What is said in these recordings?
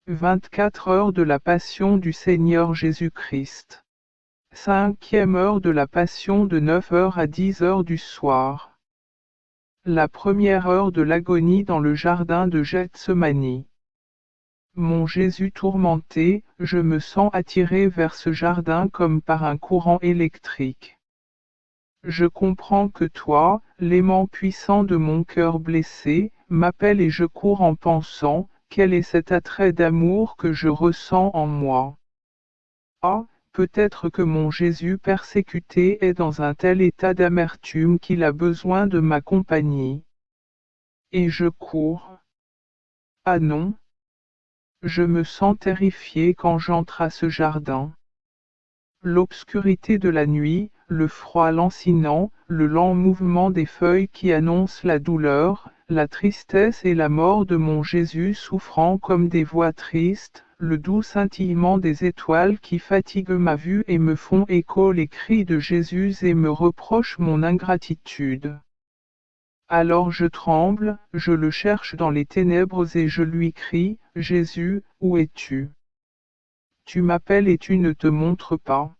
24 heures de la Passion du Seigneur Jésus-Christ. 5e heure de la Passion de 9 heures à 10 heures du soir. La première heure de l'agonie dans le jardin de Gethsemane. Mon Jésus tourmenté, je me sens attiré vers ce jardin comme par un courant électrique. Je comprends que toi, l'aimant puissant de mon cœur blessé, m'appelle et je cours en pensant, quel est cet attrait d'amour que je ressens en moi. Ah, peut-être que mon Jésus persécuté est dans un tel état d'amertume qu'il a besoin de ma compagnie. Et je cours. Ah non. Je me sens terrifié quand j'entre à ce jardin. L'obscurité de la nuit, le froid lancinant, le lent mouvement des feuilles qui annoncent la douleur, la tristesse et la mort de mon Jésus souffrant comme des voix tristes, le doux scintillement des étoiles qui fatiguent ma vue et me font écho les cris de Jésus et me reprochent mon ingratitude. Alors je tremble, je le cherche dans les ténèbres et je lui crie, Jésus, où es-tu? Tu m'appelles et tu ne te montres pas.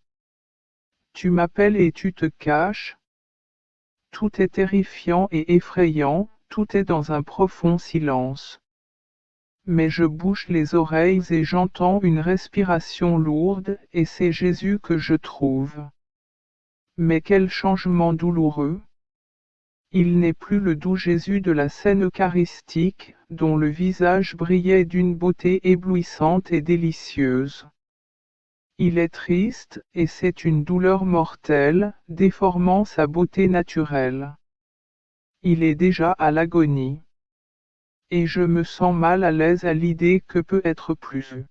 Tu m'appelles et tu te caches. Tout est terrifiant et effrayant, tout est dans un profond silence. Mais je bouche les oreilles et j'entends une respiration lourde, et c'est Jésus que je trouve. Mais quel changement douloureux! Il n'est plus le doux Jésus de la scène eucharistique, dont le visage brillait d'une beauté éblouissante et délicieuse. Il est triste, et c'est une douleur mortelle, déformant sa beauté naturelle. Il est déjà à l'agonie. Et je me sens mal à l'aise à l'idée que peut être plus.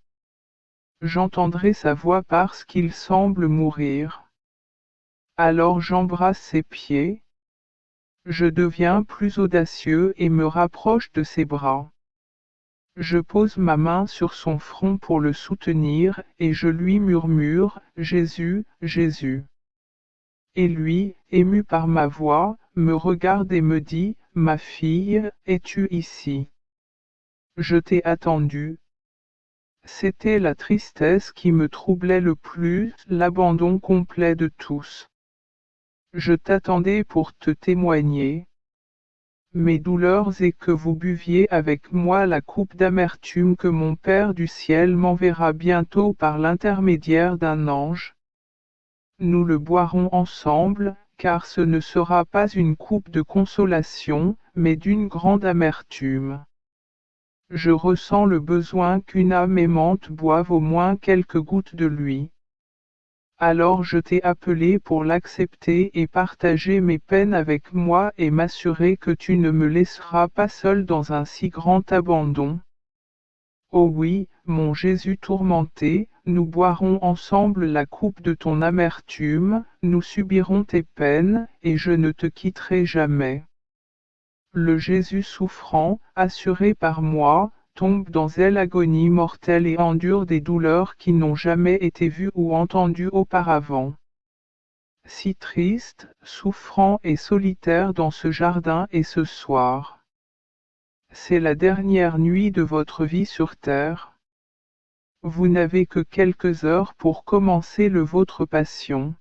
J'entendrai sa voix parce qu'il semble mourir. Alors j'embrasse ses pieds. Je deviens plus audacieux et me rapproche de ses bras. Je pose ma main sur son front pour le soutenir, et je lui murmure, Jésus, Jésus. Et lui, ému par ma voix, me regarde et me dit, Ma fille, es-tu ici? Je t'ai attendu. C'était la tristesse qui me troublait le plus, l'abandon complet de tous. Je t'attendais pour te témoigner mes douleurs et que vous buviez avec moi la coupe d'amertume que mon Père du ciel m'enverra bientôt par l'intermédiaire d'un ange. Nous le boirons ensemble, car ce ne sera pas une coupe de consolation, mais d'une grande amertume. Je ressens le besoin qu'une âme aimante boive au moins quelques gouttes de lui. Alors je t'ai appelé pour l'accepter et partager mes peines avec moi et m'assurer que tu ne me laisseras pas seul dans un si grand abandon. Oh oui, mon Jésus tourmenté, nous boirons ensemble la coupe de ton amertume, nous subirons tes peines, et je ne te quitterai jamais. Le Jésus souffrant, assuré par moi, tombe dans l'agonie mortelle et endure des douleurs qui n'ont jamais été vues ou entendues auparavant. Si triste, souffrant et solitaire dans ce jardin et ce soir. C'est la dernière nuit de votre vie sur terre. Vous n'avez que quelques heures pour commencer le vôtre passion.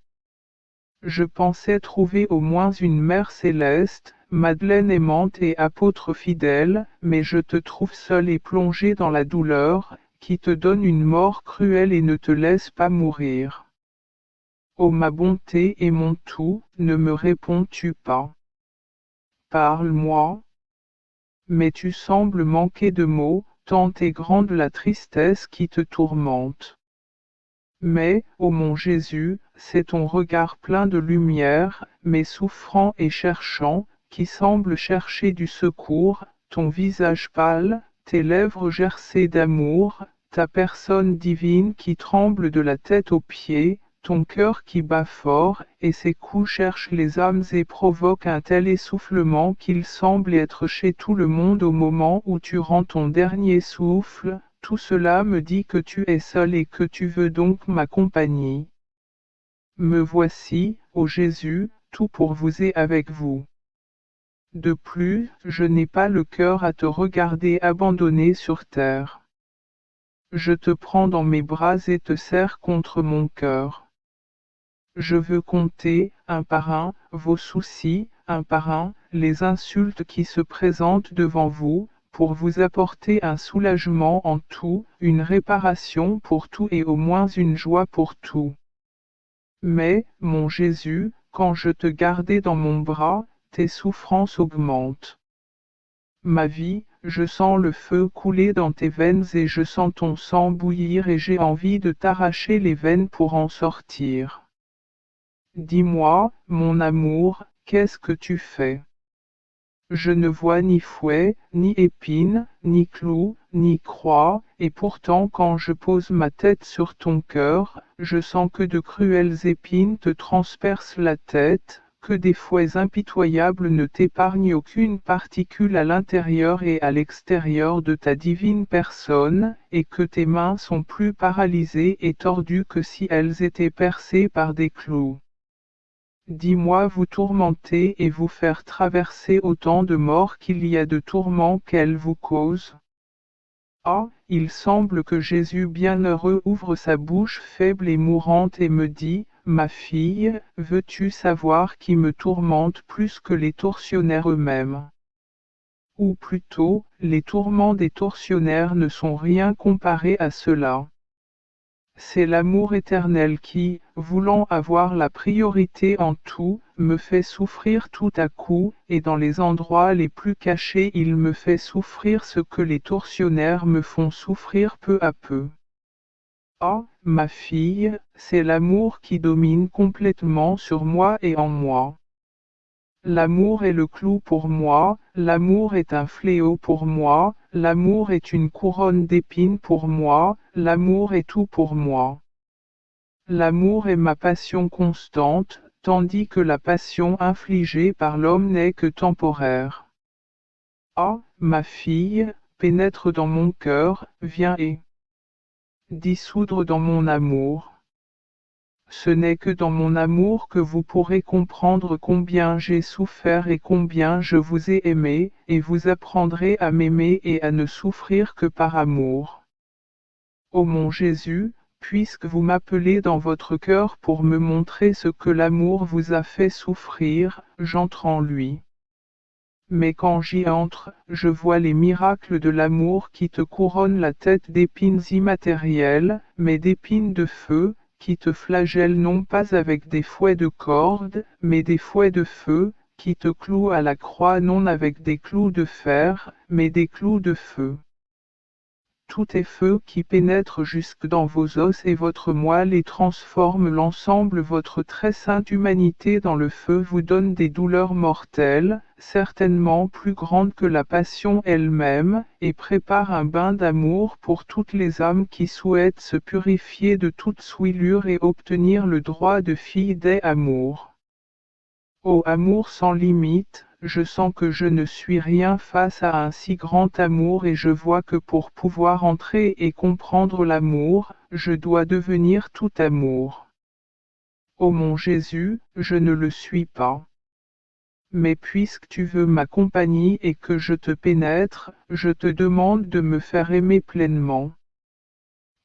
Je pensais trouver au moins une mère céleste, Madeleine aimante et apôtre fidèle, mais je te trouve seul et plongé dans la douleur, qui te donne une mort cruelle et ne te laisse pas mourir. Ô ma bonté et mon tout, ne me réponds-tu pas? Parle-moi. Mais tu sembles manquer de mots, tant est grande la tristesse qui te tourmente. Mais, ô mon Jésus, c'est ton regard plein de lumière, mais souffrant et cherchant, qui semble chercher du secours, ton visage pâle, tes lèvres gercées d'amour, ta personne divine qui tremble de la tête aux pieds, ton cœur qui bat fort, et ses coups cherchent les âmes et provoquent un tel essoufflement qu'il semble être chez tout le monde au moment où tu rends ton dernier souffle. Tout cela me dit que tu es seul et que tu veux donc ma compagnie. Me voici, ô Jésus, tout pour vous et avec vous. De plus, je n'ai pas le cœur à te regarder abandonné sur terre. Je te prends dans mes bras et te serre contre mon cœur. Je veux compter, un par un, vos soucis, un par un, les insultes qui se présentent devant vous, pour vous apporter un soulagement en tout, une réparation pour tout et au moins une joie pour tout. Mais, mon Jésus, quand je te gardais dans mon bras, tes souffrances augmentent. Ma vie, je sens le feu couler dans tes veines et je sens ton sang bouillir et j'ai envie de t'arracher les veines pour en sortir. Dis-moi, mon amour, qu'est-ce que tu fais? Je ne vois ni fouet, ni épine, ni clou, ni croix, et pourtant quand je pose ma tête sur ton cœur, je sens que de cruelles épines te transpercent la tête, que des fouets impitoyables ne t'épargnent aucune particule à l'intérieur et à l'extérieur de ta divine personne, et que tes mains sont plus paralysées et tordues que si elles étaient percées par des clous. Dis-moi vous tourmenter et vous faire traverser autant de morts qu'il y a de tourments qu'elle vous cause. Ah, il semble que Jésus bienheureux ouvre sa bouche faible et mourante et me dit, ma fille, veux-tu savoir qui me tourmente plus que les tortionnaires eux-mêmes? Ou plutôt, les tourments des tortionnaires ne sont rien comparés à cela. C'est l'amour éternel qui, voulant avoir la priorité en tout, me fait souffrir tout à coup, et dans les endroits les plus cachés il me fait souffrir ce que les tortionnaires me font souffrir peu à peu. Ah, ma fille, c'est l'amour qui domine complètement sur moi et en moi. L'amour est le clou pour moi, l'amour est un fléau pour moi, l'amour est une couronne d'épines pour moi, l'amour est tout pour moi. L'amour est ma passion constante, tandis que la passion infligée par l'homme n'est que temporaire. Ah, ma fille, pénètre dans mon cœur, viens et dissoudre dans mon amour. Ce n'est que dans mon amour que vous pourrez comprendre combien j'ai souffert et combien je vous ai aimé, et vous apprendrez à m'aimer et à ne souffrir que par amour. Ô mon Jésus, puisque vous m'appelez dans votre cœur pour me montrer ce que l'amour vous a fait souffrir, j'entre en lui. Mais quand j'y entre, je vois les miracles de l'amour qui te couronnent la tête d'épines immatérielles, mais d'épines de feu, qui te flagellent non pas avec des fouets de corde, mais des fouets de feu, qui te clouent à la croix non avec des clous de fer, mais des clous de feu. Tout est feu qui pénètre jusque dans vos os et votre moelle et transforme l'ensemble votre très sainte humanité dans le feu vous donne des douleurs mortelles, certainement plus grandes que la passion elle-même, et prépare un bain d'amour pour toutes les âmes qui souhaitent se purifier de toute souillure et obtenir le droit de fille des amours. Ô amour sans limite, je sens que je ne suis rien face à un si grand amour et je vois que pour pouvoir entrer et comprendre l'amour, je dois devenir tout amour. Ô mon Jésus, je ne le suis pas. Mais puisque tu veux ma compagnie et que je te pénètre, je te demande de me faire aimer pleinement.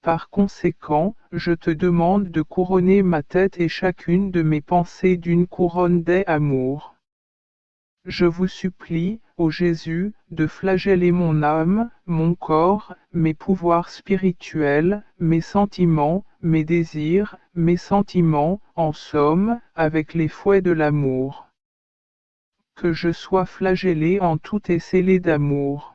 Par conséquent, je te demande de couronner ma tête et chacune de mes pensées d'une couronne d'amour. Je vous supplie, ô Jésus, de flageller mon âme, mon corps, mes pouvoirs spirituels, mes sentiments, mes désirs, mes sentiments, en somme, avec les fouets de l'amour. Que je sois flagellé en tout et scellé d'amour.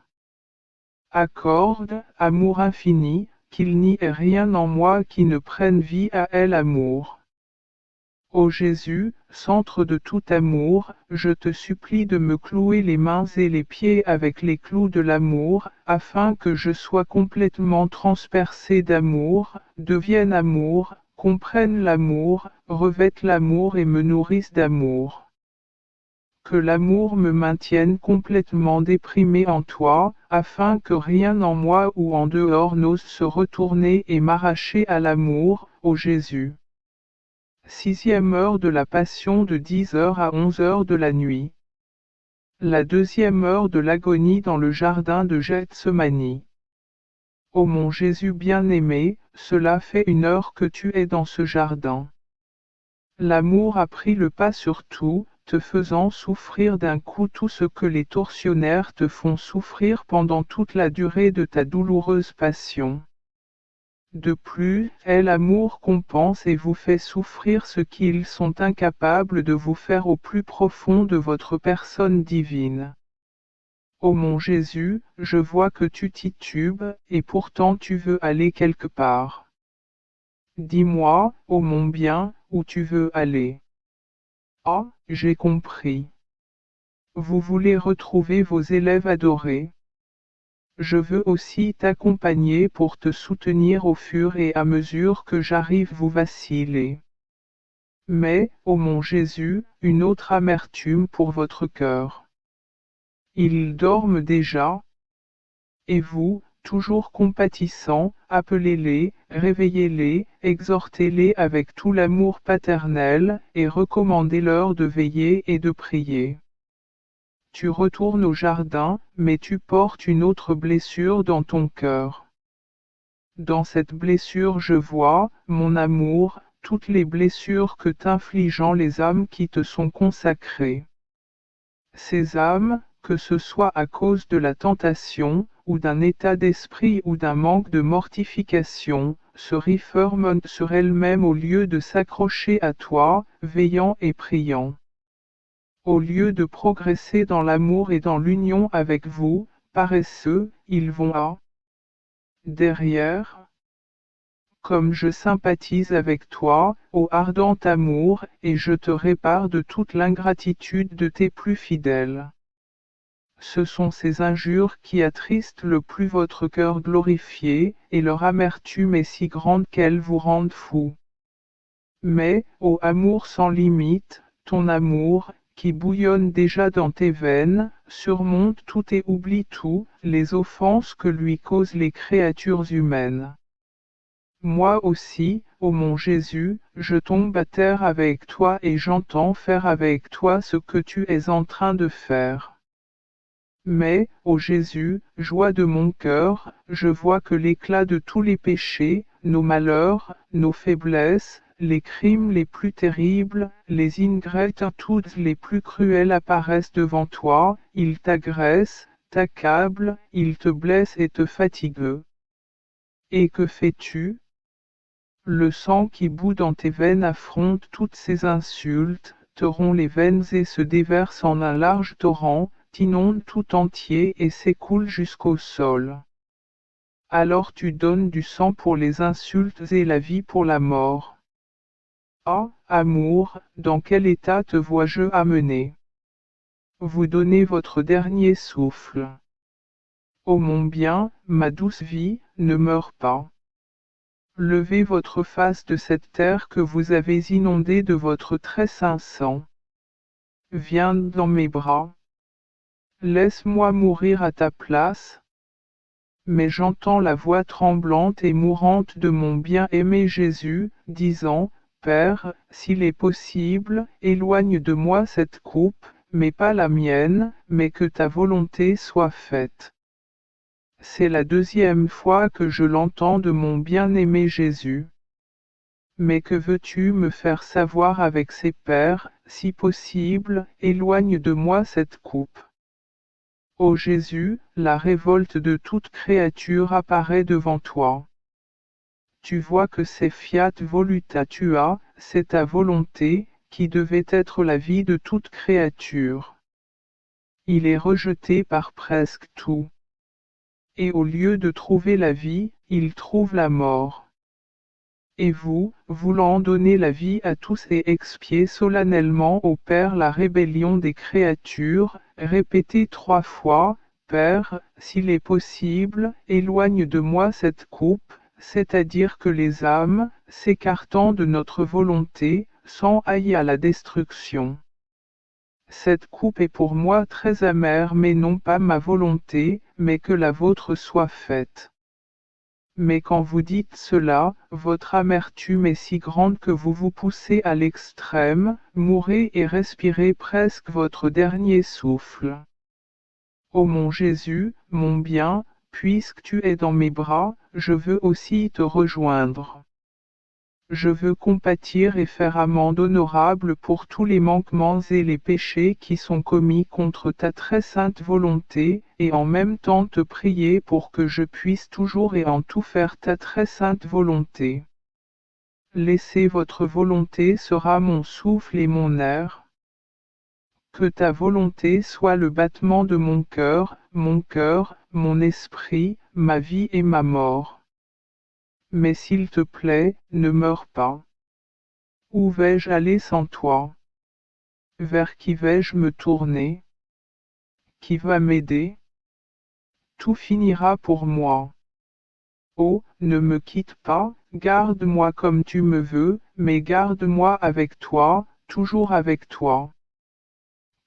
Accorde, amour infini, qu'il n'y ait rien en moi qui ne prenne vie à elle amour. Ô Jésus, centre de tout amour, je te supplie de me clouer les mains et les pieds avec les clous de l'amour, afin que je sois complètement transpercé d'amour, devienne amour, comprenne l'amour, revête l'amour et me nourrisse d'amour. Que l'amour me maintienne complètement déprimé en toi, afin que rien en moi ou en dehors n'ose se retourner et m'arracher à l'amour, ô Jésus. 6e heure de la Passion de 10h à 11h de la nuit. La 2e heure de l'agonie dans le jardin de Gethsemane. Ô mon Jésus bien-aimé, cela fait 1 heure que tu es dans ce jardin. L'amour a pris le pas sur tout, te faisant souffrir d'un coup tout ce que les tortionnaires te font souffrir pendant toute la durée de ta douloureuse passion. De plus, l'amour compense et vous fait souffrir ce qu'ils sont incapables de vous faire au plus profond de votre personne divine. Ô mon Jésus, je vois que tu titubes, et pourtant tu veux aller quelque part. Dis-moi, ô mon bien, où tu veux aller. Ah, j'ai compris. Vous voulez retrouver vos élèves adorés. Je veux aussi t'accompagner pour te soutenir au fur et à mesure que j'arrive vous vaciller. Mais, ô mon Jésus, une autre amertume pour votre cœur. Ils dorment déjà. Et vous, toujours compatissant, appelez-les, réveillez-les, exhortez-les avec tout l'amour paternel, et recommandez-leur de veiller et de prier. Tu retournes au jardin, mais tu portes une autre blessure dans ton cœur. Dans cette blessure je vois, mon amour, toutes les blessures que t'infligent les âmes qui te sont consacrées. Ces âmes, que ce soit à cause de la tentation, ou d'un état d'esprit ou d'un manque de mortification, se referment sur elles-mêmes au lieu de s'accrocher à toi, veillant et priant. Au lieu de progresser dans l'amour et dans l'union avec vous, paresseux, ils vont à derrière. Comme je sympathise avec toi, ô ardent amour, et je te répare de toute l'ingratitude de tes plus fidèles. Ce sont ces injures qui attristent le plus votre cœur glorifié, et leur amertume est si grande qu'elles vous rendent fou. Mais, ô amour sans limite, ton amour, qui bouillonne déjà dans tes veines, surmonte tout et oublie tout, les offenses que lui causent les créatures humaines. Moi aussi, ô mon Jésus, je tombe à terre avec toi et j'entends faire avec toi ce que tu es en train de faire. Mais, ô Jésus, joie de mon cœur, je vois que l'éclat de tous les péchés, nos malheurs, nos faiblesses, les crimes les plus terribles, les ingratitudes les plus cruelles apparaissent devant toi, ils t'agressent, t'accablent, ils te blessent et te fatiguent. Et que fais-tu? Le sang qui bout dans tes veines affronte toutes ces insultes, te rompt les veines et se déverse en un large torrent, t'inonde tout entier et s'écoule jusqu'au sol. Alors tu donnes du sang pour les insultes et la vie pour la mort. Ah, amour, dans quel état te vois-je amener? Vous donnez votre dernier souffle. Ô mon bien, ma douce vie, ne meurs pas. Levez votre face de cette terre que vous avez inondée de votre très saint sang. Viens dans mes bras. Laisse-moi mourir à ta place. Mais j'entends la voix tremblante et mourante de mon bien-aimé Jésus, disant, Père, s'il est possible, éloigne de moi cette coupe, mais pas la mienne, mais que ta volonté soit faite. C'est la 2e fois que je l'entends de mon bien-aimé Jésus. Mais que veux-tu me faire savoir avec ces pères, si possible, éloigne de moi cette coupe. Ô Jésus, la révolte de toute créature apparaît devant toi. Tu vois que c'est fiat voluta tua, c'est ta volonté, qui devait être la vie de toute créature. Il est rejeté par presque tout. Et au lieu de trouver la vie, il trouve la mort. Et vous, voulant donner la vie à tous et expier solennellement au Père la rébellion des créatures, répétez 3 fois, Père, s'il est possible, éloigne de moi cette coupe, c'est-à-dire que les âmes, s'écartant de notre volonté, s'en aillent à la destruction. Cette coupe est pour moi très amère, mais non pas ma volonté, mais que la vôtre soit faite. Mais quand vous dites cela, votre amertume est si grande que vous vous poussez à l'extrême, mourez et respirez presque votre dernier souffle. Ô mon Jésus, mon bien, puisque tu es dans mes bras, je veux aussi te rejoindre. Je veux compatir et faire amende honorable pour tous les manquements et les péchés qui sont commis contre ta très sainte volonté, et en même temps te prier pour que je puisse toujours et en tout faire ta très sainte volonté. Laissez votre volonté sera mon souffle et mon air. Que ta volonté soit le battement de mon cœur, mon esprit, ma vie et ma mort. Mais s'il te plaît, ne meurs pas. Où vais-je aller sans toi? Vers qui vais-je me tourner? Qui va m'aider? Tout finira pour moi. Oh, ne me quitte pas, garde-moi comme tu me veux, mais garde-moi avec toi, toujours avec toi.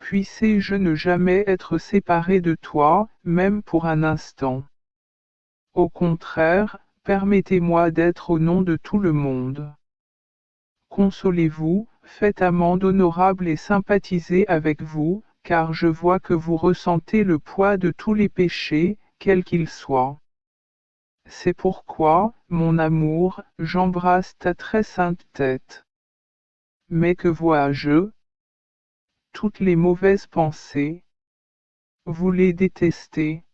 Puissé-je ne jamais être séparé de toi, même pour un instant. Au contraire, permettez-moi d'être au nom de tout le monde. Consolez-vous, faites amende honorable et sympathisez avec vous, car je vois que vous ressentez le poids de tous les péchés, quels qu'ils soient. C'est pourquoi, mon amour, j'embrasse ta très sainte tête. Mais que vois-je? Toutes les mauvaises pensées. Vous les détestez.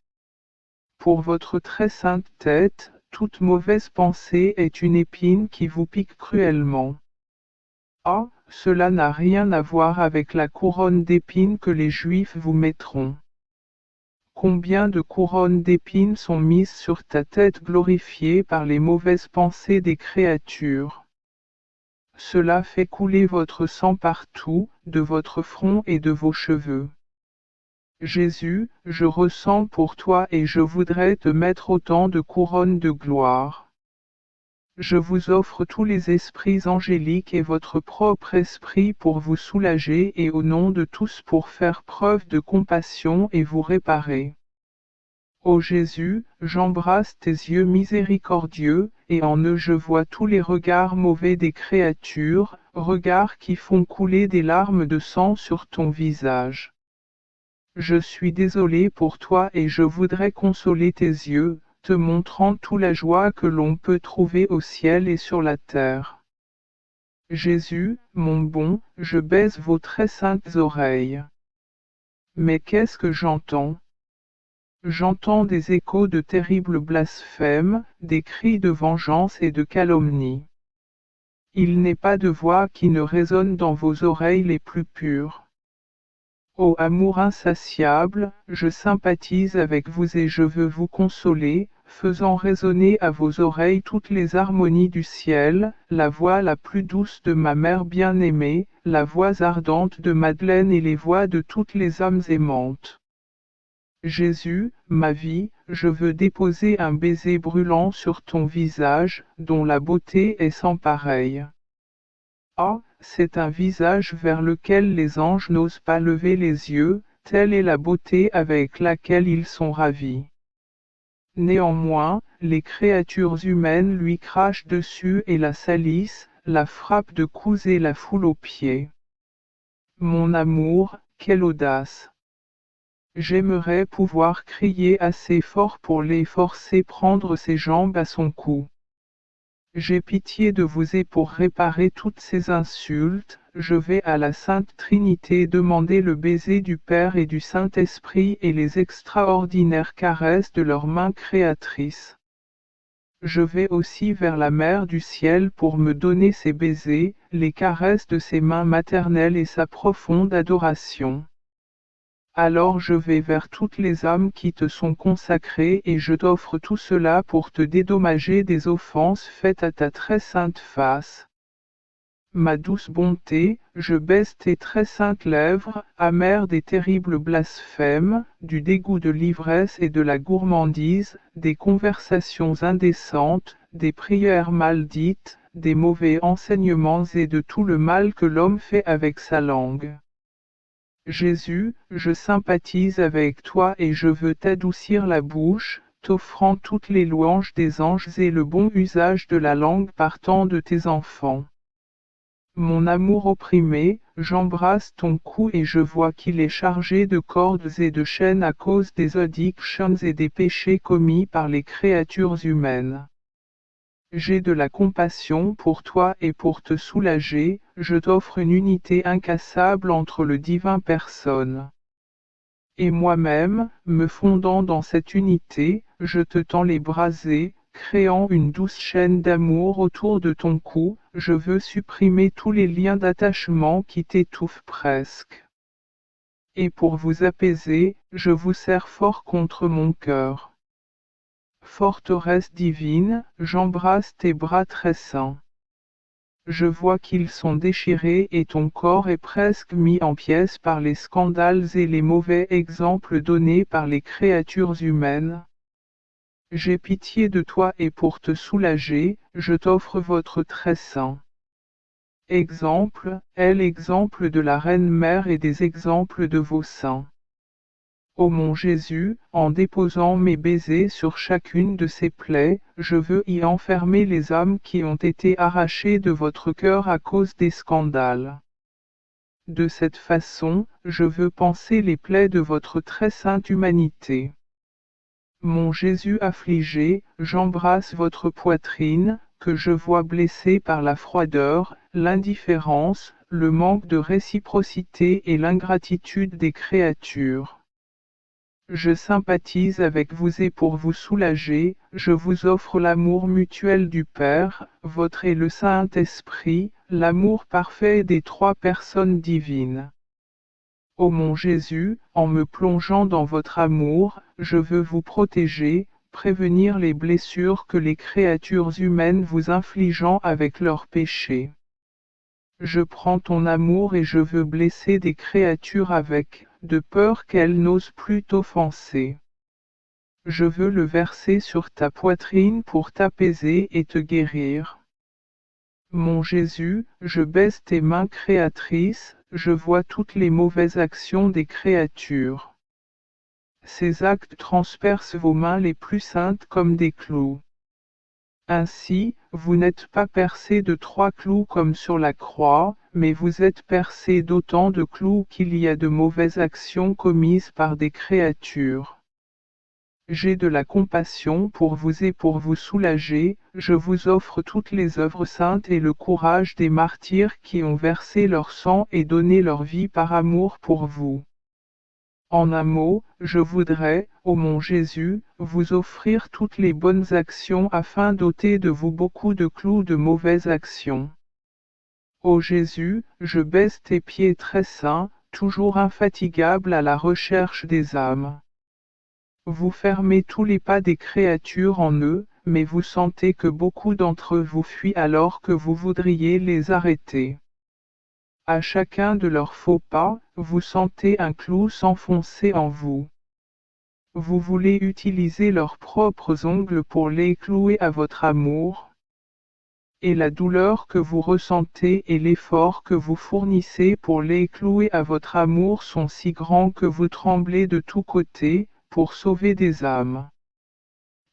Pour votre très sainte tête, toute mauvaise pensée est une épine qui vous pique cruellement. Ah, cela n'a rien à voir avec la couronne d'épines que les Juifs vous mettront. Combien de couronnes d'épines sont mises sur ta tête glorifiée par les mauvaises pensées des créatures. Cela fait couler votre sang partout, de votre front et de vos cheveux. Jésus, je ressens pour toi et je voudrais te mettre autant de couronnes de gloire. Je vous offre tous les esprits angéliques et votre propre esprit pour vous soulager et au nom de tous pour faire preuve de compassion et vous réparer. Ô Jésus, j'embrasse tes yeux miséricordieux, et en eux je vois tous les regards mauvais des créatures, regards qui font couler des larmes de sang sur ton visage. Je suis désolé pour toi et je voudrais consoler tes yeux, te montrant toute la joie que l'on peut trouver au ciel et sur la terre. Jésus, mon bon, je baise vos très saintes oreilles. Mais qu'est-ce que j'entends? J'entends des échos de terribles blasphèmes, des cris de vengeance et de calomnie. Il n'est pas de voix qui ne résonne dans vos oreilles les plus pures. Ô amour insatiable, je sympathise avec vous et je veux vous consoler, faisant résonner à vos oreilles toutes les harmonies du ciel, la voix la plus douce de ma mère bien-aimée, la voix ardente de Madeleine et les voix de toutes les âmes aimantes. Jésus, ma vie, je veux déposer un baiser brûlant sur ton visage, dont la beauté est sans pareille. Ah, c'est un visage vers lequel les anges n'osent pas lever les yeux, telle est la beauté avec laquelle ils sont ravis. Néanmoins, les créatures humaines lui crachent dessus et la salissent, la frappent de coups et la foulent aux pieds. Mon amour, quelle audace! J'aimerais pouvoir crier assez fort pour les forcer prendre ses jambes à son cou. J'ai pitié de vous et pour réparer toutes ces insultes, je vais à la Sainte Trinité demander le baiser du Père et du Saint-Esprit et les extraordinaires caresses de leurs mains créatrices. Je vais aussi vers la Mère du ciel pour me donner ses baisers, les caresses de ses mains maternelles et sa profonde adoration. Alors je vais vers toutes les âmes qui te sont consacrées et je t'offre tout cela pour te dédommager des offenses faites à ta très sainte face. Ma douce bonté, je baise tes très saintes lèvres, amères des terribles blasphèmes, du dégoût de l'ivresse et de la gourmandise, des conversations indécentes, des prières mal dites, des mauvais enseignements et de tout le mal que l'homme fait avec sa langue. Jésus, je sympathise avec toi et je veux t'adoucir la bouche, t'offrant toutes les louanges des anges et le bon usage de la langue partant de tes enfants. Mon amour opprimé, j'embrasse ton cou et je vois qu'il est chargé de cordes et de chaînes à cause des addictions et des péchés commis par les créatures humaines. J'ai de la compassion pour toi et pour te soulager, je t'offre une unité incassable entre le divin personne. Et moi-même, me fondant dans cette unité, je te tends les brasers, créant une douce chaîne d'amour autour de ton cou, je veux supprimer tous les liens d'attachement qui t'étouffent presque. Et pour vous apaiser, je vous serre fort contre mon cœur. Forteresse divine, j'embrasse tes bras très saints. Je vois qu'ils sont déchirés et ton corps est presque mis en pièces par les scandales et les mauvais exemples donnés par les créatures humaines. J'ai pitié de toi et pour te soulager, je t'offre votre très saint. Exemple, est l'exemple de la Reine Mère et des exemples de vos saints. Ô mon Jésus, en déposant mes baisers sur chacune de ces plaies, je veux y enfermer les âmes qui ont été arrachées de votre cœur à cause des scandales. De cette façon, je veux panser les plaies de votre très sainte humanité. Mon Jésus affligé, j'embrasse votre poitrine, que je vois blessée par la froideur, l'indifférence, le manque de réciprocité et l'ingratitude des créatures. Je sympathise avec vous et pour vous soulager, je vous offre l'amour mutuel du Père, votre et le Saint-Esprit, l'amour parfait des trois personnes divines. Ô mon Jésus, en me plongeant dans votre amour, je veux vous protéger, prévenir les blessures que les créatures humaines vous infligeant avec leurs péchés. Je prends ton amour et je veux blesser des créatures avec, de peur qu'elles n'osent plus t'offenser. Je veux le verser sur ta poitrine pour t'apaiser et te guérir. Mon Jésus, je baise tes mains créatrices, je vois toutes les mauvaises actions des créatures. Ces actes transpercent vos mains les plus saintes comme des clous. Ainsi, vous n'êtes pas percés de 3 clous comme sur la croix, mais vous êtes percés d'autant de clous qu'il y a de mauvaises actions commises par des créatures. J'ai de la compassion pour vous et pour vous soulager, je vous offre toutes les œuvres saintes et le courage des martyrs qui ont versé leur sang et donné leur vie par amour pour vous. En un mot, je voudrais, ô mon Jésus, vous offrir toutes les bonnes actions afin d'ôter de vous beaucoup de clous de mauvaises actions. Ô Jésus, je baise tes pieds très saints, toujours infatigables à la recherche des âmes. Vous fermez tous les pas des créatures en eux, mais vous sentez que beaucoup d'entre eux vous fuient alors que vous voudriez les arrêter. À chacun de leurs faux pas, vous sentez un clou s'enfoncer en vous. Vous voulez utiliser leurs propres ongles pour les clouer à votre amour. Et la douleur que vous ressentez et l'effort que vous fournissez pour les clouer à votre amour sont si grands que vous tremblez de tous côtés, pour sauver des âmes.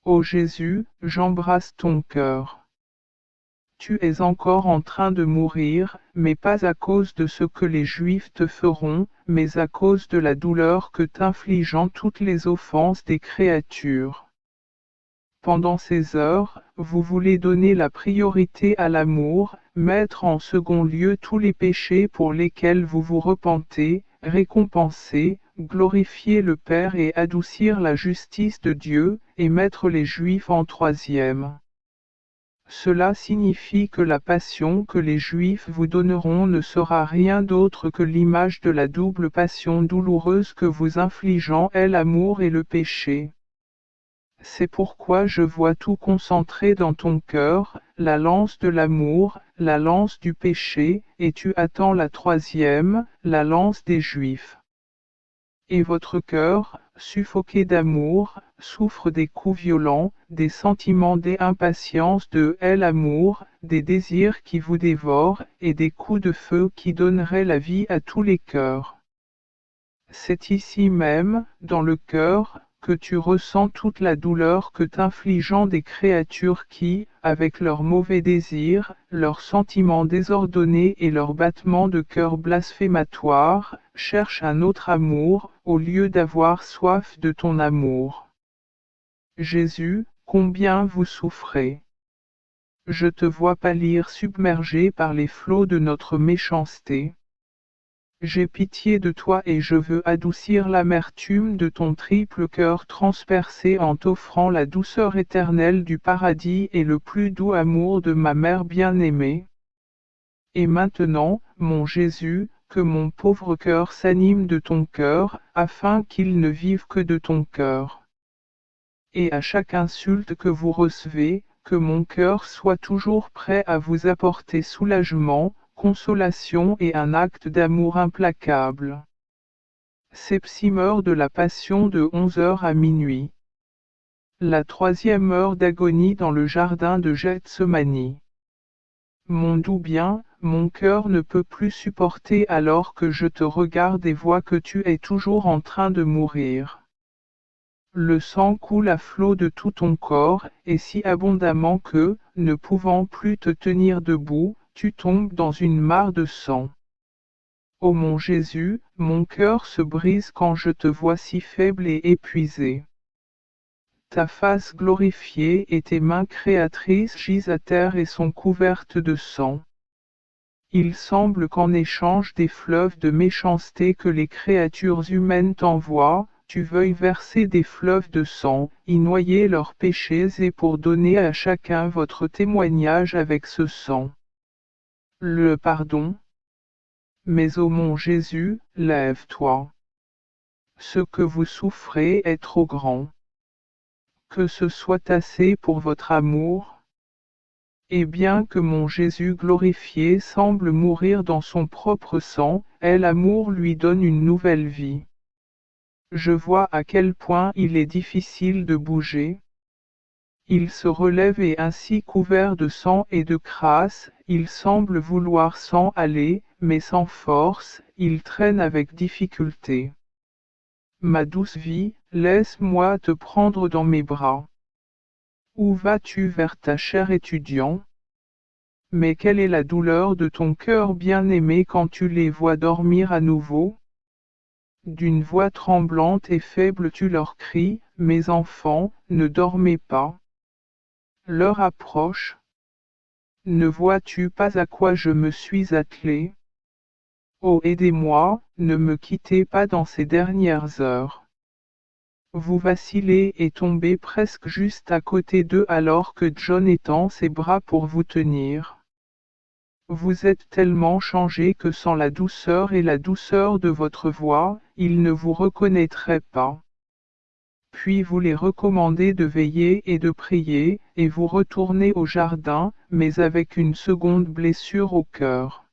Ô Jésus, j'embrasse ton cœur. Tu es encore en train de mourir, mais pas à cause de ce que les Juifs te feront, mais à cause de la douleur que t'infligeant toutes les offenses des créatures. Pendant ces heures, vous voulez donner la priorité à l'amour, mettre en second lieu tous les péchés pour lesquels vous vous repentez, récompenser, glorifier le Père et adoucir la justice de Dieu, et mettre les Juifs en troisième. Cela signifie que la passion que les Juifs vous donneront ne sera rien d'autre que l'image de la double passion douloureuse que vous infligeant est l'amour et le péché. C'est pourquoi je vois tout concentré dans ton cœur, la lance de l'amour, la lance du péché, et tu attends la troisième, la lance des Juifs. Et votre cœur, suffoqué d'amour, souffre des coups violents, des sentiments d'impatience de l'amour, des désirs qui vous dévorent, et des coups de feu qui donneraient la vie à tous les cœurs. C'est ici même, dans le cœur, que tu ressens toute la douleur que t'infligeant des créatures qui, avec leurs mauvais désirs, leurs sentiments désordonnés et leurs battements de cœur blasphématoires, cherchent un autre amour, au lieu d'avoir soif de ton amour. Jésus, combien vous souffrez. Je te vois pâlir submergé par les flots de notre méchanceté. J'ai pitié de toi et je veux adoucir l'amertume de ton triple cœur transpercé en t'offrant la douceur éternelle du paradis et le plus doux amour de ma mère bien-aimée. Et maintenant, mon Jésus, que mon pauvre cœur s'anime de ton cœur, afin qu'il ne vive que de ton cœur. Et à chaque insulte que vous recevez, que mon cœur soit toujours prêt à vous apporter soulagement, consolation et un acte d'amour implacable. Septième heure de la Passion de 11h à minuit. La troisième heure d'agonie dans le jardin de Gethsemane. Mon doux bien, mon cœur ne peut plus supporter alors que je te regarde et vois que tu es toujours en train de mourir. Le sang coule à flot de tout ton corps, et si abondamment que, ne pouvant plus te tenir debout, tu tombes dans une mare de sang. Ô mon Jésus, mon cœur se brise quand je te vois si faible et épuisé. Ta face glorifiée et tes mains créatrices gisent à terre et sont couvertes de sang. Il semble qu'en échange des fleuves de méchanceté que les créatures humaines t'envoient, tu veuilles verser des fleuves de sang, y noyer leurs péchés et pour donner à chacun votre témoignage avec ce sang. Le pardon. Mais ô mon Jésus, lève-toi. Ce que vous souffrez est trop grand. Que ce soit assez pour votre amour. Et bien que mon Jésus glorifié semble mourir dans son propre sang, l'amour lui donne une nouvelle vie. Je vois à quel point il est difficile de bouger. Il se relève et ainsi couvert de sang et de crasse, il semble vouloir s'en aller, mais sans force, il traîne avec difficulté. Ma douce vie, laisse-moi te prendre dans mes bras. Où vas-tu vers ta chère étudiant? Mais quelle est la douleur de ton cœur bien-aimé quand tu les vois dormir à nouveau? D'une voix tremblante et faible tu leur cries, mes enfants, ne dormez pas. L'heure approche. Ne vois-tu pas à quoi je me suis attelé? Oh, aidez-moi, ne me quittez pas dans ces dernières heures. Vous vacillez et tombez presque juste à côté d'eux alors que John étend ses bras pour vous tenir. Vous êtes tellement changé que sans la douceur et la douceur de votre voix, ils ne vous reconnaîtraient pas. Puis vous les recommandez de veiller et de prier, et vous retournez au jardin, mais avec une seconde blessure au cœur.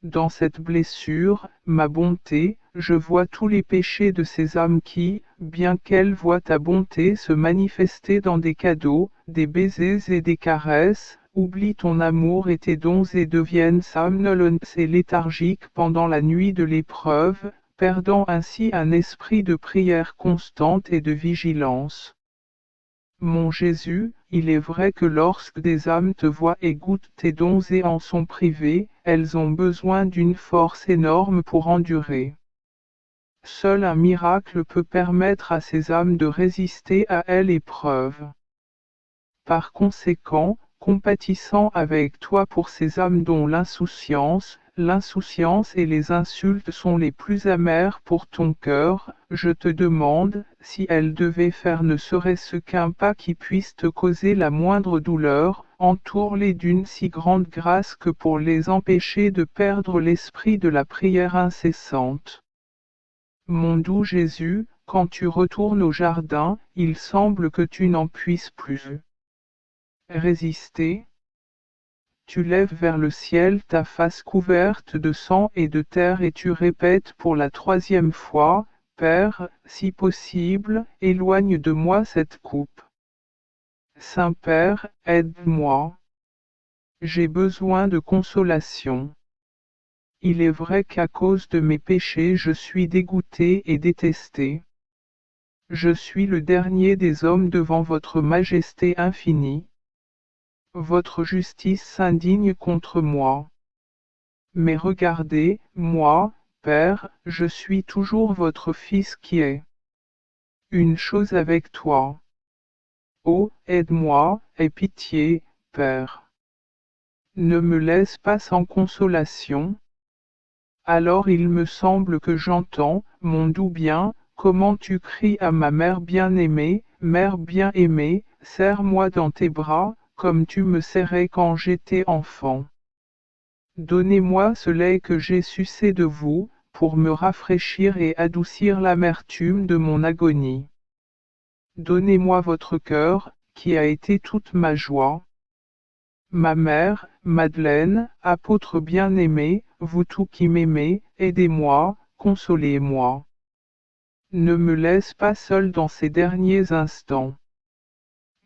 Dans cette blessure, ma bonté, je vois tous les péchés de ces âmes qui, bien qu'elles voient ta bonté se manifester dans des cadeaux, des baisers et des caresses, oublient ton amour et tes dons et deviennent somnolentes et léthargiques pendant la nuit de l'épreuve, perdant ainsi un esprit de prière constante et de vigilance. Mon Jésus, il est vrai que lorsque des âmes te voient et goûtent tes dons et en sont privées, elles ont besoin d'une force énorme pour endurer. Seul un miracle peut permettre à ces âmes de résister à l'épreuve. Par conséquent, compatissant avec toi pour ces âmes dont l'insouciance et les insultes sont les plus amères pour ton cœur, je te demande, si elles devaient faire ne serait-ce qu'un pas qui puisse te causer la moindre douleur, entoure-les d'une si grande grâce que pour les empêcher de perdre l'esprit de la prière incessante. Mon doux Jésus, quand tu retournes au jardin, il semble que tu n'en puisses plus résister. Tu lèves vers le ciel ta face couverte de sang et de terre et tu répètes pour la troisième fois, Père, si possible, éloigne de moi cette coupe. Saint-Père, aide-moi. J'ai besoin de consolation. Il est vrai qu'à cause de mes péchés je suis dégoûté et détesté. je suis le dernier des hommes devant votre majesté infinie. Votre justice s'indigne contre moi. Mais regardez, moi, Père, je suis toujours votre Fils qui est une chose avec toi. Oh, aide-moi, aie pitié, Père. Ne me laisse pas sans consolation. Alors il me semble que j'entends, mon doux bien, comment tu cries à ma mère bien-aimée, mère bien-aimée, serre-moi dans tes bras, comme tu me serrais quand j'étais enfant. Donnez-moi ce lait que j'ai sucé de vous, pour me rafraîchir et adoucir l'amertume de mon agonie. Donnez-moi votre cœur, qui a été toute ma joie. Ma mère, Madeleine, apôtre bien-aimé, vous tous qui m'aimez, aidez-moi, consolez-moi. Ne me laisse pas seul dans ces derniers instants.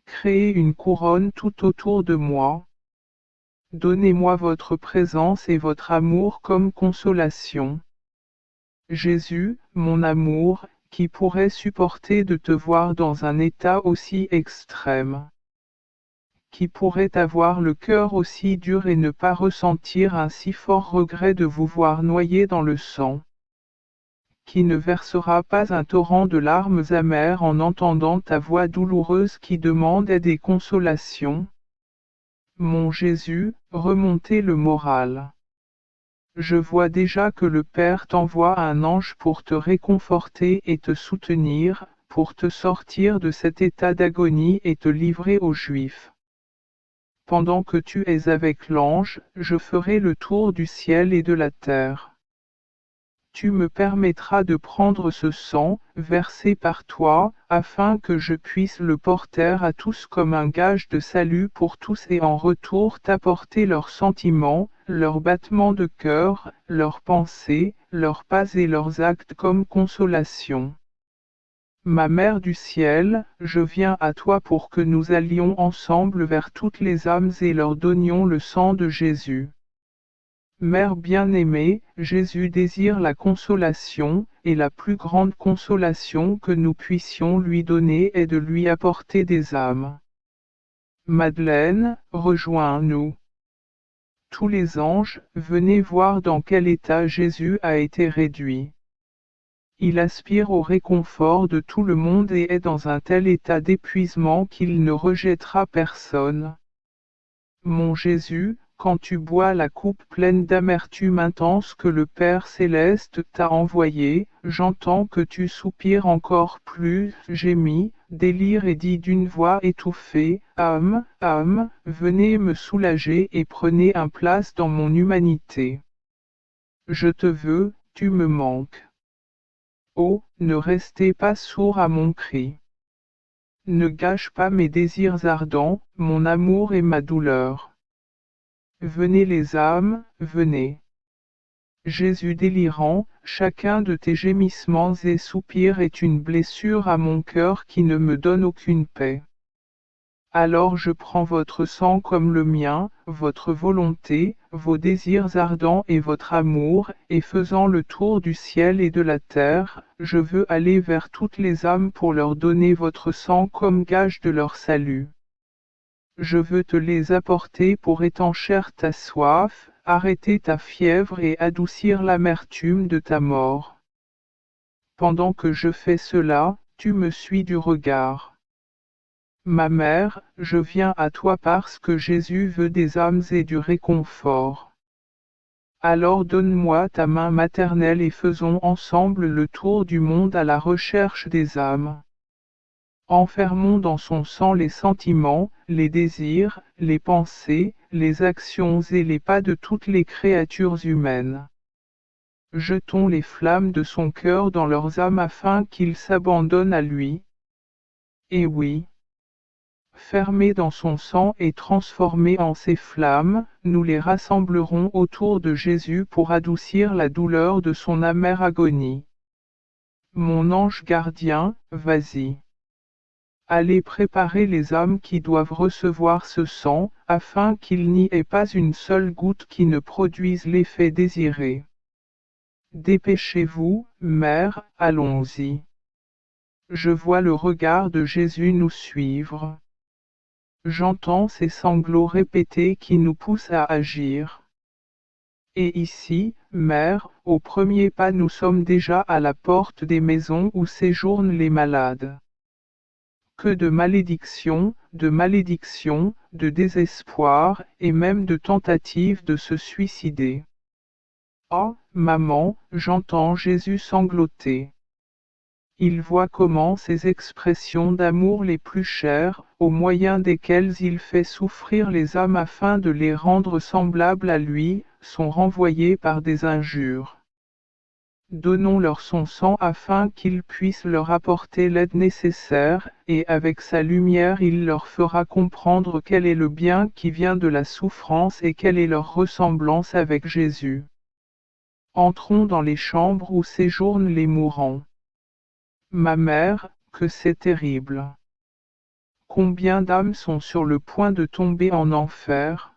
Créez une couronne tout autour de moi. Donnez-moi votre présence et votre amour comme consolation. Jésus, mon amour, qui pourrait supporter de te voir dans un état aussi extrême? Qui pourrait avoir le cœur aussi dur et ne pas ressentir un si fort regret de vous voir noyé dans le sang? Qui ne versera pas un torrent de larmes amères en entendant ta voix douloureuse qui demande aide et consolation? Mon Jésus, remontez le moral. Je vois déjà que le Père t'envoie un ange pour te réconforter et te soutenir, pour te sortir de cet état d'agonie et te livrer aux Juifs. Pendant que tu es avec l'ange, je ferai le tour du ciel et de la terre. Tu me permettras de prendre ce sang, versé par toi, afin que je puisse le porter à tous comme un gage de salut pour tous et en retour t'apporter leurs sentiments, leurs battements de cœur, leurs pensées, leurs pas et leurs actes comme consolation. Ma Mère du ciel, je viens à toi pour que nous allions ensemble vers toutes les âmes et leur donnions le sang de Jésus. Mère bien-aimée, Jésus désire la consolation, et la plus grande consolation que nous puissions lui donner est de lui apporter des âmes. Madeleine, rejoins-nous. Tous les anges, venez voir dans quel état Jésus a été réduit. Il aspire au réconfort de tout le monde et est dans un tel état d'épuisement qu'il ne rejettera personne. Mon Jésus, quand tu bois la coupe pleine d'amertume intense que le Père céleste t'a envoyée, j'entends que tu soupires encore plus, gémis, délire et dis d'une voix étouffée, âme, âme, venez me soulager et prenez un place dans mon humanité. Je te veux, tu me manques. Oh, ne restez pas sourds à mon cri. Ne gâche pas mes désirs ardents, mon amour et ma douleur. Venez les âmes, venez. Jésus délirant, chacun de tes gémissements et soupirs est une blessure à mon cœur qui ne me donne aucune paix. Alors je prends votre sang comme le mien, votre volonté, vos désirs ardents et votre amour, et faisant le tour du ciel et de la terre, je veux aller vers toutes les âmes pour leur donner votre sang comme gage de leur salut. Je veux te les apporter pour étancher ta soif, arrêter ta fièvre et adoucir l'amertume de ta mort. Pendant que je fais cela, tu me suis du regard. Ma mère, je viens à toi parce que Jésus veut des âmes et du réconfort. Alors donne-moi ta main maternelle et faisons ensemble le tour du monde à la recherche des âmes. Enfermons dans son sang les sentiments, les désirs, les pensées, les actions et les pas de toutes les créatures humaines. Jetons les flammes de son cœur dans leurs âmes afin qu'ils s'abandonnent à lui. Et oui, fermés dans son sang et transformés en ces flammes, nous les rassemblerons autour de Jésus pour adoucir la douleur de son amère agonie. Mon ange gardien, vas-y. Allez préparer les âmes qui doivent recevoir ce sang, afin qu'il n'y ait pas une seule goutte qui ne produise l'effet désiré. Dépêchez-vous, mère, allons-y. Je vois le regard de Jésus nous suivre. J'entends ces sanglots répétés qui nous poussent à agir. Et ici, Mère, au premier pas nous sommes déjà à la porte des maisons où séjournent les malades. Que de malédictions, de désespoir, et même de tentatives de se suicider. Oh, maman, j'entends Jésus sangloter. Il voit comment ces expressions d'amour les plus chères, au moyen desquelles il fait souffrir les âmes afin de les rendre semblables à lui, sont renvoyées par des injures. Donnons-leur son sang afin qu'il puisse leur apporter l'aide nécessaire, et avec sa lumière il leur fera comprendre quel est le bien qui vient de la souffrance et quelle est leur ressemblance avec Jésus. Entrons dans les chambres où séjournent les mourants. Ma mère, que c'est terrible. Combien d'âmes sont sur le point de tomber en enfer?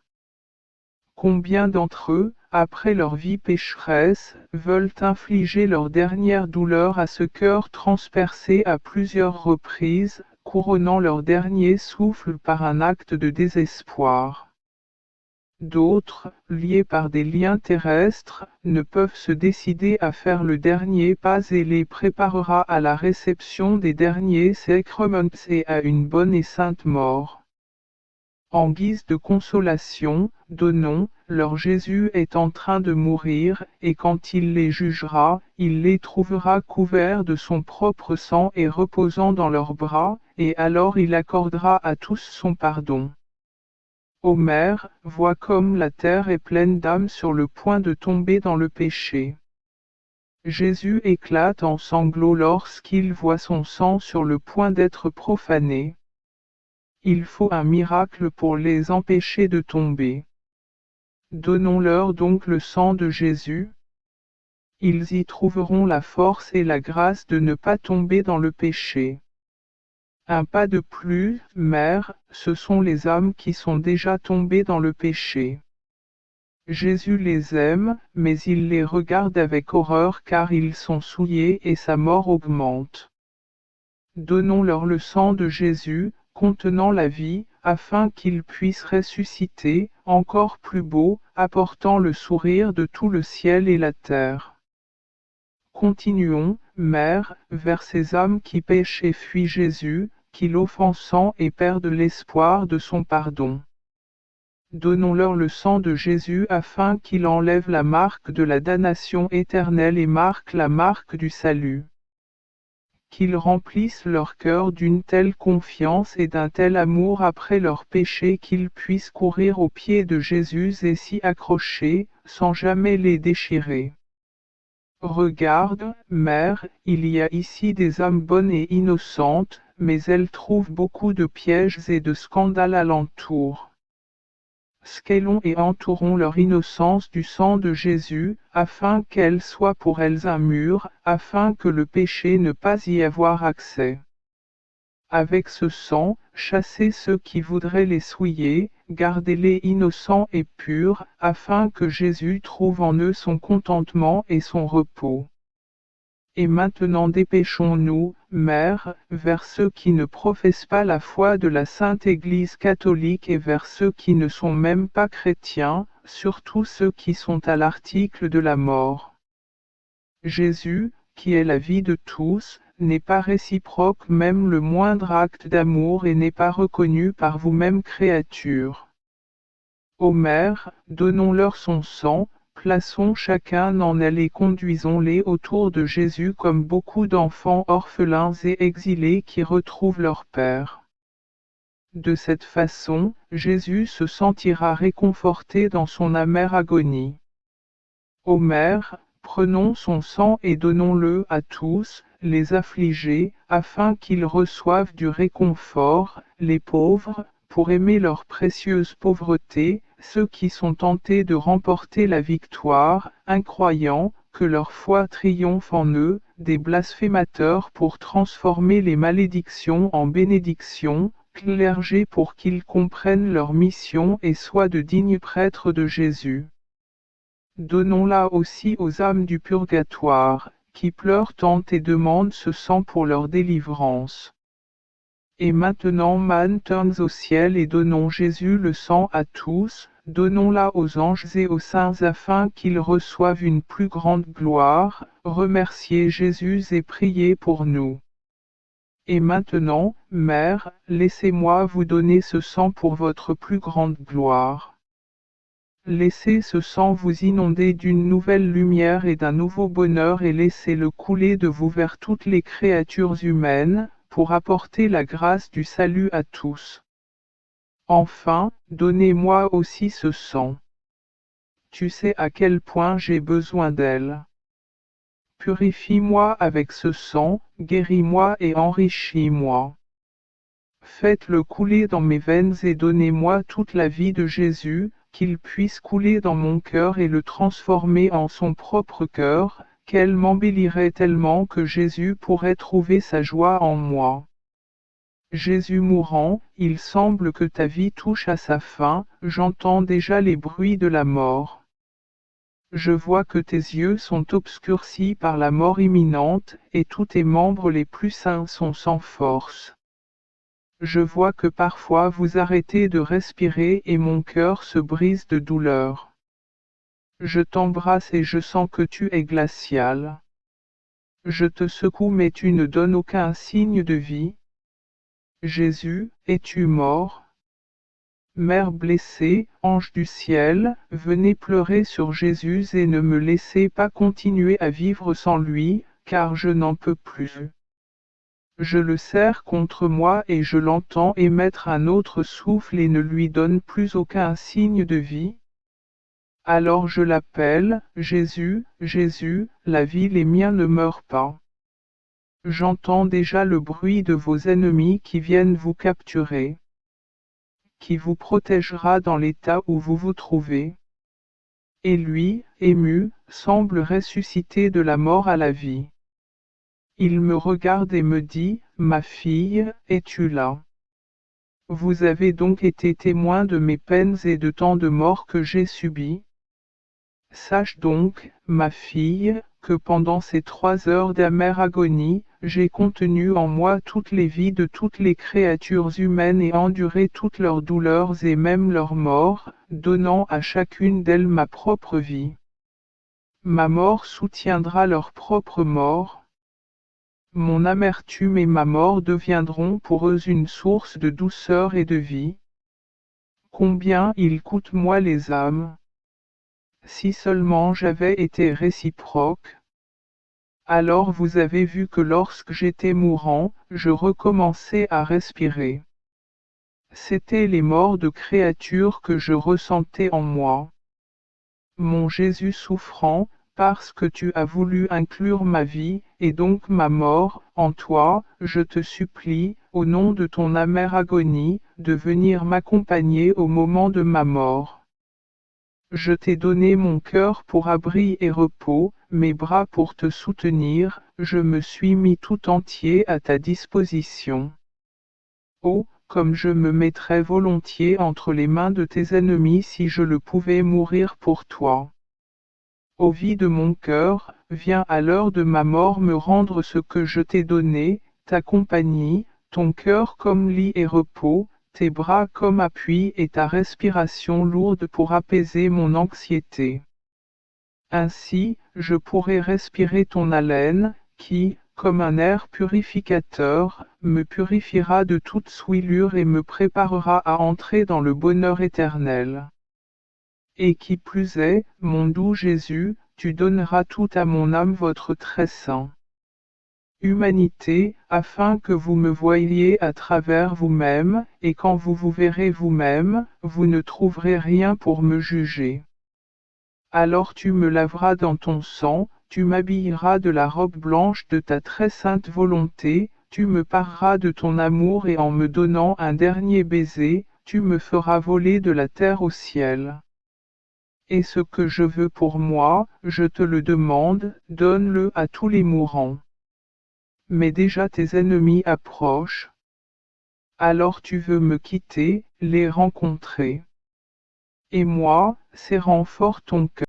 Combien d'entre eux, après leur vie pécheresse, veulent infliger leur dernière douleur à ce cœur transpercé à plusieurs reprises, couronnant leur dernier souffle par un acte de désespoir. D'autres, liés par des liens terrestres, ne peuvent se décider à faire le dernier pas et les préparera à la réception des derniers sacrements et à une bonne et sainte mort. En guise de consolation, donnons, leur Jésus est en train de mourir, et quand il les jugera, il les trouvera couverts de son propre sang et reposant dans leurs bras, et alors il accordera à tous son pardon. Ô Mère, vois comme la terre est pleine d'âmes sur le point de tomber dans le péché. Jésus éclate en sanglots lorsqu'il voit son sang sur le point d'être profané. Il faut un miracle pour les empêcher de tomber. Donnons-leur donc le sang de Jésus. Ils y trouveront la force et la grâce de ne pas tomber dans le péché. Un pas de plus, Mère, ce sont les âmes qui sont déjà tombées dans le péché. Jésus les aime, mais il les regarde avec horreur car ils sont souillés et sa mort augmente. Donnons-leur le sang de Jésus, contenant la vie, afin qu'ils puissent ressusciter, encore plus beau, apportant le sourire de tout le ciel et la terre. Continuons, Mère, vers ces âmes qui pêchent et fuient Jésus, qui l'offensant et perdent l'espoir de son pardon. Donnons-leur le sang de Jésus afin qu'il enlève la marque de la damnation éternelle et marque la marque du salut. Qu'il remplisse leur cœur d'une telle confiance et d'un tel amour après leur péché qu'ils puissent courir aux pieds de Jésus et s'y accrocher, sans jamais les déchirer. Regarde, Mère, il y a ici des âmes bonnes et innocentes, mais elles trouvent beaucoup de pièges et de scandales alentour. Scellons et entourons leur innocence du sang de Jésus, afin qu'elle soit pour elles un mur, afin que le péché ne pas y avoir accès. Avec ce sang, chassez ceux qui voudraient les souiller, gardez-les innocents et purs, afin que Jésus trouve en eux son contentement et son repos. Et maintenant dépêchons-nous, Mère, vers ceux qui ne professent pas la foi de la Sainte Église catholique et vers ceux qui ne sont même pas chrétiens, surtout ceux qui sont à l'article de la mort. Jésus, qui est la vie de tous, n'est pas réciproque même le moindre acte d'amour et n'est pas reconnu par vous-même créature. Ô Mère, donnons-leur son sang, plaçons chacun en elle et conduisons-les autour de Jésus comme beaucoup d'enfants orphelins et exilés qui retrouvent leur Père. De cette façon, Jésus se sentira réconforté dans son amère agonie. Ô Mère, prenons son sang et donnons-le à tous, les affligés, afin qu'ils reçoivent du réconfort, les pauvres, pour aimer leur précieuse pauvreté, ceux qui sont tentés de remporter la victoire, incroyants, que leur foi triomphe en eux, des blasphémateurs pour transformer les malédictions en bénédictions, clergés pour qu'ils comprennent leur mission et soient de dignes prêtres de Jésus. Donnons-la aussi aux âmes du purgatoire, qui pleurent tant et demandent ce sang pour leur délivrance. Et maintenant maintenons au ciel et donnons Jésus le sang à tous, donnons-la aux anges et aux saints afin qu'ils reçoivent une plus grande gloire, remerciez Jésus et priez pour nous. Et maintenant, Mère, laissez-moi vous donner ce sang pour votre plus grande gloire. Laissez ce sang vous inonder d'une nouvelle lumière et d'un nouveau bonheur et laissez-le couler de vous vers toutes les créatures humaines, pour apporter la grâce du salut à tous. Enfin, donnez-moi aussi ce sang. Tu sais à quel point j'ai besoin d'elle. Purifie-moi avec ce sang, guéris-moi et enrichis-moi. Faites-le couler dans mes veines et donnez-moi toute la vie de Jésus, qu'il puisse couler dans mon cœur et le transformer en son propre cœur, qu'elle m'embellirait tellement que Jésus pourrait trouver sa joie en moi. Jésus mourant, il semble que ta vie touche à sa fin, j'entends déjà les bruits de la mort. Je vois que tes yeux sont obscurcis par la mort imminente, et tous tes membres les plus saints sont sans force. Je vois que parfois vous arrêtez de respirer et mon cœur se brise de douleur. Je t'embrasse et je sens que tu es glacial. Je te secoue mais tu ne donnes aucun signe de vie. Jésus, es-tu mort? Mère blessée, ange du ciel, venez pleurer sur Jésus et ne me laissez pas continuer à vivre sans lui, car je n'en peux plus. Je le serre contre moi et je l'entends émettre un autre souffle et ne lui donne plus aucun signe de vie. Alors je l'appelle, Jésus, Jésus, la vie les miens ne meurent pas. J'entends déjà le bruit de vos ennemis qui viennent vous capturer. Qui vous protégera dans l'état où vous vous trouvez. Et lui, ému, semble ressusciter de la mort à la vie. Il me regarde et me dit, ma fille, es-tu là? Vous avez donc été témoin de mes peines et de tant de morts que j'ai subies. Sache donc, ma fille, que pendant ces 3 heures d'amère agonie, j'ai contenu en moi toutes les vies de toutes les créatures humaines et enduré toutes leurs douleurs et même leurs morts, donnant à chacune d'elles ma propre vie. Ma mort soutiendra leur propre mort. Mon amertume et ma mort deviendront pour eux une source de douceur et de vie. Combien ils coûtent moi les âmes. Si seulement j'avais été réciproque. Alors vous avez vu que lorsque j'étais mourant, je recommençais à respirer. C'étaient les morts de créatures que je ressentais en moi. Mon Jésus souffrant, parce que tu as voulu inclure ma vie, et donc ma mort, en toi, je te supplie, au nom de ton amère agonie, de venir m'accompagner au moment de ma mort. Je t'ai donné mon cœur pour abri et repos, mes bras pour te soutenir, je me suis mis tout entier à ta disposition. Oh, comme je me mettrais volontiers entre les mains de tes ennemis si je le pouvais mourir pour toi. Ô vie de mon cœur, viens à l'heure de ma mort me rendre ce que je t'ai donné, ta compagnie, ton cœur comme lit et repos, tes bras comme appui et ta respiration lourde pour apaiser mon anxiété. Ainsi, je pourrai respirer ton haleine, qui, comme un air purificateur, me purifiera de toute souillure et me préparera à entrer dans le bonheur éternel. Et qui plus est, mon doux Jésus, tu donneras tout à mon âme votre très saint. Humanité, afin que vous me voyiez à travers vous-même, et quand vous vous verrez vous-même, vous ne trouverez rien pour me juger. Alors tu me laveras dans ton sang, tu m'habilleras de la robe blanche de ta très sainte volonté, tu me pareras de ton amour et en me donnant un dernier baiser, tu me feras voler de la terre au ciel. Et ce que je veux pour moi, je te le demande, donne-le à tous les mourants. Mais déjà tes ennemis approchent. Alors tu veux me quitter, les rencontrer. Et moi, serrant fort ton cœur.